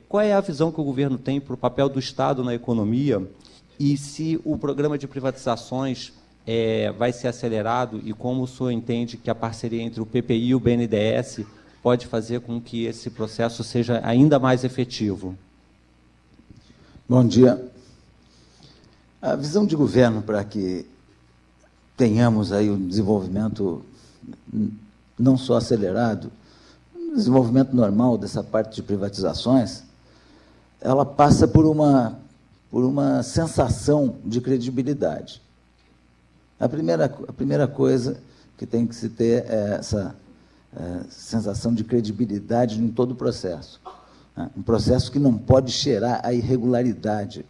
Qual é a visão que o governo tem para o papel do Estado na economia e se o programa de privatizações vai ser acelerado e como o senhor entende que a parceria entre o PPI e o BNDES pode fazer com que esse processo seja ainda mais efetivo? Bom dia. A visão de governo para que tenhamos aí um desenvolvimento não só acelerado, um desenvolvimento normal dessa parte de privatizações, ela passa por uma sensação de credibilidade. A primeira coisa que tem que se ter é essa sensação de credibilidade em todo o processo. Um processo que não pode cheirar a irregularidade,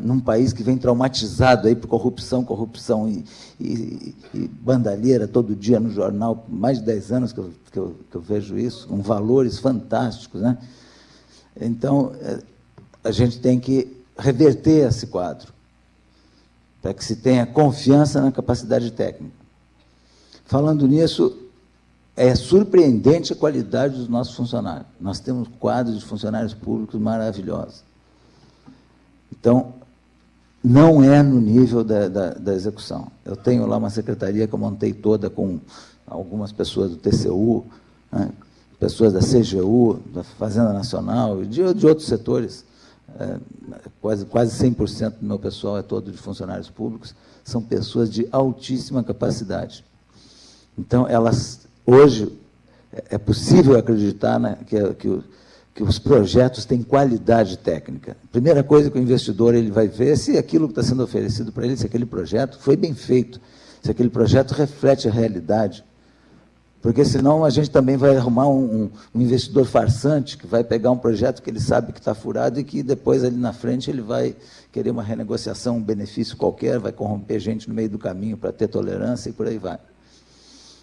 num país que vem traumatizado aí por corrupção e bandalheira todo dia no jornal, mais de 10 anos que eu vejo isso, com valores fantásticos, né? Então, a gente tem que reverter esse quadro, para que se tenha confiança na capacidade técnica. Falando nisso, é surpreendente a qualidade dos nossos funcionários. Nós temos quadros de funcionários públicos maravilhosos. Então, não é no nível da execução. Eu tenho lá uma secretaria que eu montei toda com algumas pessoas do TCU, né, pessoas da CGU, da Fazenda Nacional e de outros setores. Quase 100% do meu pessoal é todo de funcionários públicos, são pessoas de altíssima capacidade. Então, hoje, é possível acreditar que os projetos têm qualidade técnica. A primeira coisa que o investidor ele vai ver é se aquilo que está sendo oferecido para ele, se aquele projeto foi bem feito, se aquele projeto reflete a realidade. Porque, senão, a gente também vai arrumar um investidor farsante que vai pegar um projeto que ele sabe que está furado e que depois, ali na frente, ele vai querer uma renegociação, um benefício qualquer, vai corromper gente no meio do caminho para ter tolerância e por aí vai.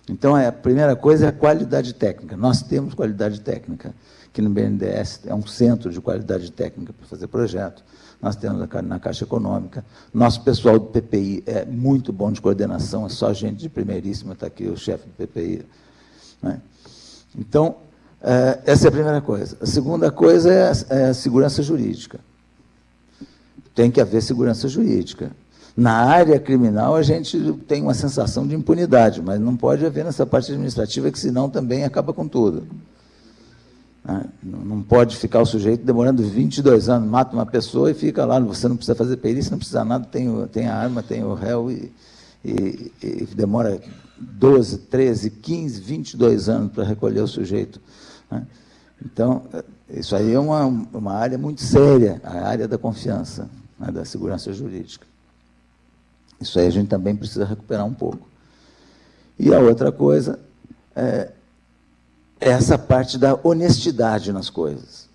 Então, a primeira coisa é a qualidade técnica. Nós temos qualidade técnica, que no BNDES é um centro de qualidade técnica para fazer projeto. Nós temos na Caixa Econômica. Nosso pessoal do PPI é muito bom de coordenação, é só gente de primeiríssima, está aqui o chefe do PPI. Né? Então, essa é a primeira coisa. A segunda coisa é a segurança jurídica. Tem que haver segurança jurídica. Na área criminal, a gente tem uma sensação de impunidade, mas não pode haver nessa parte administrativa, que senão também acaba com tudo. Não pode ficar o sujeito demorando 22 anos, mata uma pessoa e fica lá, você não precisa fazer perícia, não precisa nada, tem a arma, tem o réu e demora 12, 13, 15, 22 anos para recolher o sujeito. Então, isso aí é uma área muito séria, a área da confiança, da segurança jurídica. Isso aí a gente também precisa recuperar um pouco. E a outra coisa é essa parte da honestidade nas coisas.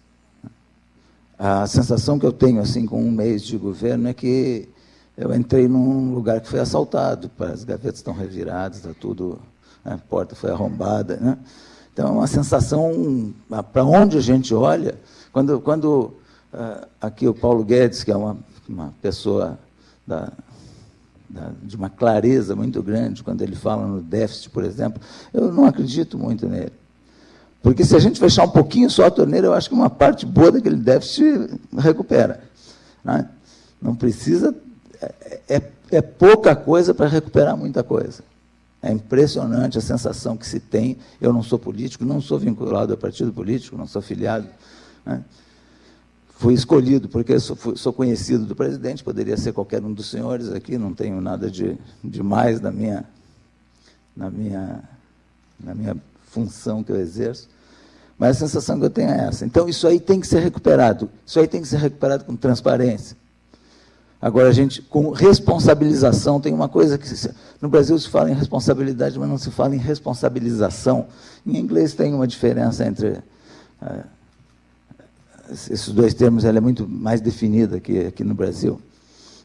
A sensação que eu tenho, assim, com um mês de governo, é que eu entrei num lugar que foi assaltado, as gavetas estão reviradas, está tudo, a porta foi arrombada, né? Então, é uma sensação, para onde a gente olha, quando aqui o Paulo Guedes, que é uma pessoa de uma clareza muito grande, quando ele fala no déficit, por exemplo, eu não acredito muito nele. Porque se a gente fechar um pouquinho só a torneira, eu acho que uma parte boa daquele déficit recupera. Né? Não precisa... É pouca coisa para recuperar muita coisa. É impressionante a sensação que se tem. Eu não sou político, não sou vinculado a partido político, não sou filiado. Né? Fui escolhido porque sou conhecido do presidente, poderia ser qualquer um dos senhores aqui, não tenho nada de mais na minha função que eu exerço, mas a sensação que eu tenho é essa. Então, isso aí tem que ser recuperado, com transparência. Agora, com responsabilização, tem uma coisa que no Brasil se fala em responsabilidade, mas não se fala em responsabilização. Em inglês tem uma diferença entre... esses dois termos, ela é muito mais definida aqui no Brasil,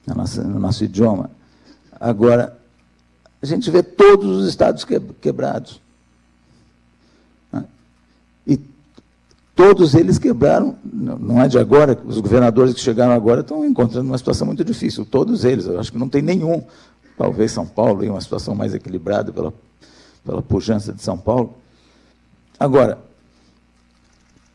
no nosso idioma. Agora, a gente vê todos os estados quebrados. Né? E todos eles quebraram, não é de agora, os governadores que chegaram agora estão encontrando uma situação muito difícil, todos eles, eu acho que não tem nenhum, talvez São Paulo, em uma situação mais equilibrada pela pujança de São Paulo. Agora,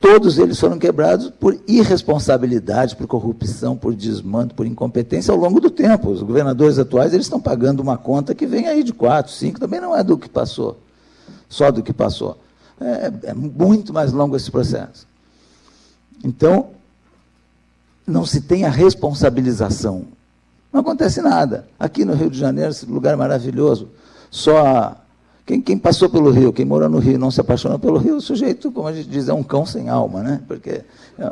todos eles foram quebrados por irresponsabilidade, por corrupção, por desmando, por incompetência ao longo do tempo. Os governadores atuais eles estão pagando uma conta que vem aí de 4, 5, também não é do que passou, só do que passou. É muito mais longo esse processo. Então, não se tem a responsabilização. Não acontece nada. Aqui no Rio de Janeiro, esse lugar maravilhoso, só quem passou pelo Rio, quem morou no Rio, não se apaixona pelo Rio, o sujeito, como a gente diz, é um cão sem alma, né? Porque é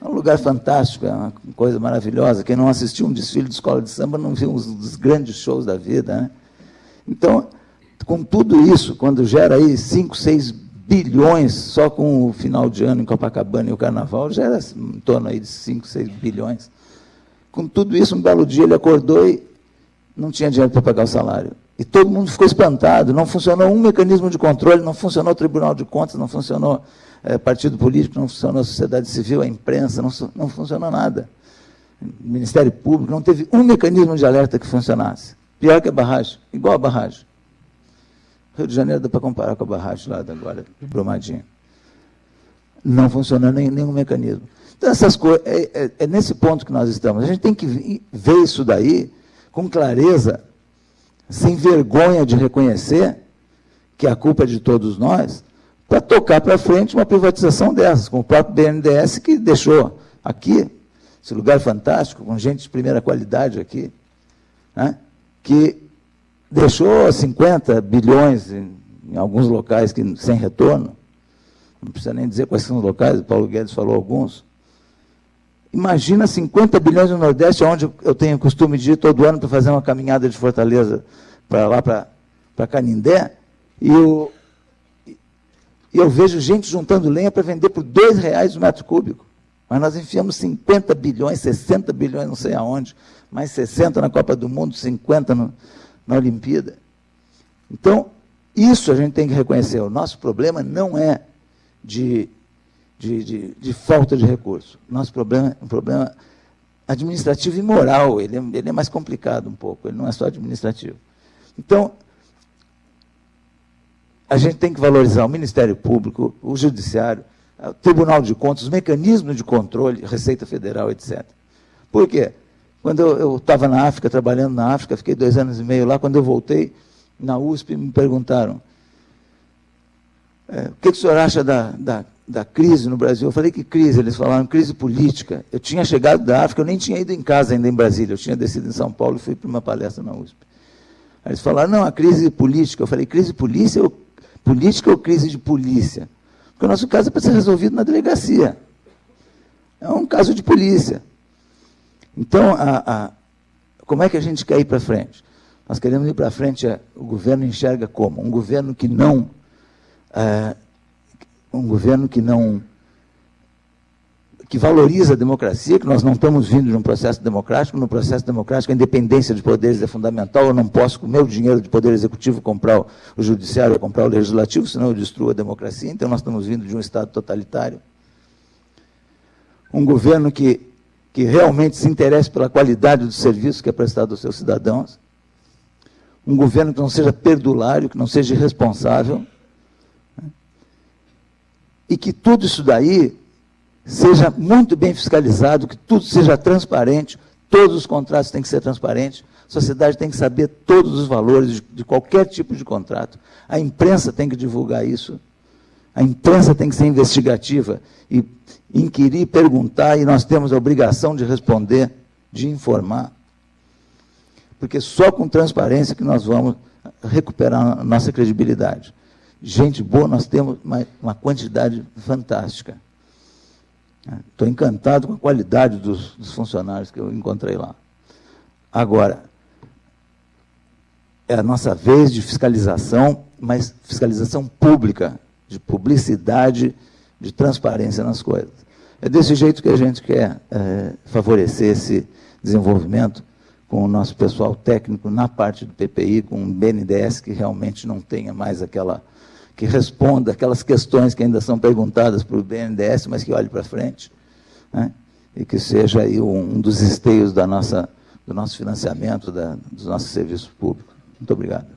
um lugar fantástico, é uma coisa maravilhosa. Quem não assistiu um desfile de escola de samba não viu um dos grandes shows da vida, né? Então, com tudo isso, quando gera aí 5, 6 bilhões, só com o final de ano em Copacabana e o Carnaval, gera em torno aí de 5, 6 bilhões. Com tudo isso, um belo dia ele acordou e não tinha dinheiro para pagar o salário. E todo mundo ficou espantado, não funcionou um mecanismo de controle, não funcionou o Tribunal de Contas, não funcionou partido político, não funcionou a sociedade civil, a imprensa, não funcionou nada. O Ministério Público não teve um mecanismo de alerta que funcionasse. Pior que a barragem, igual a barragem. Rio de Janeiro dá para comparar com a barragem lá agora, de Brumadinho. Não funcionou nenhum mecanismo. Então, essas coisas, é nesse ponto que nós estamos. A gente tem que ver isso daí com clareza, sem vergonha de reconhecer que a culpa é de todos nós, para tocar para frente uma privatização dessas, como o próprio BNDES, que deixou aqui, esse lugar fantástico, com gente de primeira qualidade aqui, né, que deixou 50 bilhões em alguns locais sem retorno. Não precisa nem dizer quais são os locais, o Paulo Guedes falou alguns. Imagina 50 bilhões no Nordeste, onde eu tenho costume de ir todo ano para fazer uma caminhada de Fortaleza para lá, para Canindé, e eu vejo gente juntando lenha para vender por R$2 o metro cúbico. Mas nós enfiamos 50 bilhões, 60 bilhões, não sei aonde, mais 60 na Copa do Mundo, 50 na Olimpíada. Então, isso a gente tem que reconhecer. O nosso problema não é de falta de recurso. Nosso problema é um problema administrativo e moral. Ele é mais complicado um pouco, ele não é só administrativo. Então, a gente tem que valorizar o Ministério Público, o Judiciário, o Tribunal de Contas, os mecanismos de controle, Receita Federal, etc. Por quê? Quando eu estava na África, trabalhando na África, fiquei 2 anos e meio lá, quando eu voltei, na USP, me perguntaram, o que o senhor acha da crise no Brasil? Eu falei, que crise? Eles falaram, crise política. Eu tinha chegado da África, eu nem tinha ido em casa ainda em Brasília, eu tinha descido em São Paulo e fui para uma palestra na USP. Aí eles falaram, não, a crise política. Eu falei, crise política ou crise de polícia? Porque o nosso caso é para ser resolvido na delegacia. É um caso de polícia. Então, como é que a gente quer ir para frente? Nós queremos ir para frente, o governo enxerga como? Um governo que não que valoriza a democracia, que nós não estamos vindo de um processo democrático. No processo democrático, a independência de poderes é fundamental. Eu não posso, com o meu dinheiro de poder executivo, comprar o judiciário ou comprar o legislativo, senão eu destruo a democracia. Então, nós estamos vindo de um Estado totalitário. Um governo que realmente se interesse pela qualidade do serviço que é prestado aos seus cidadãos. Um governo que não seja perdulário, que não seja irresponsável. E que tudo isso daí seja muito bem fiscalizado, que tudo seja transparente, todos os contratos têm que ser transparentes, a sociedade tem que saber todos os valores de qualquer tipo de contrato, a imprensa tem que divulgar isso, a imprensa tem que ser investigativa e inquirir, perguntar, e nós temos a obrigação de responder, de informar, porque só com transparência que nós vamos recuperar a nossa credibilidade. Gente boa, nós temos uma quantidade fantástica. Estou encantado com a qualidade dos funcionários que eu encontrei lá. Agora, é a nossa vez de fiscalização, mas fiscalização pública, de publicidade, de transparência nas coisas. É desse jeito que a gente quer favorecer esse desenvolvimento com o nosso pessoal técnico na parte do PPI, com o BNDES que realmente não tenha mais que responda aquelas questões que ainda são perguntadas para o BNDES, mas que olhe para frente, né? E que seja aí um dos esteios do nosso financiamento, dos nossos serviços públicos. Muito obrigado.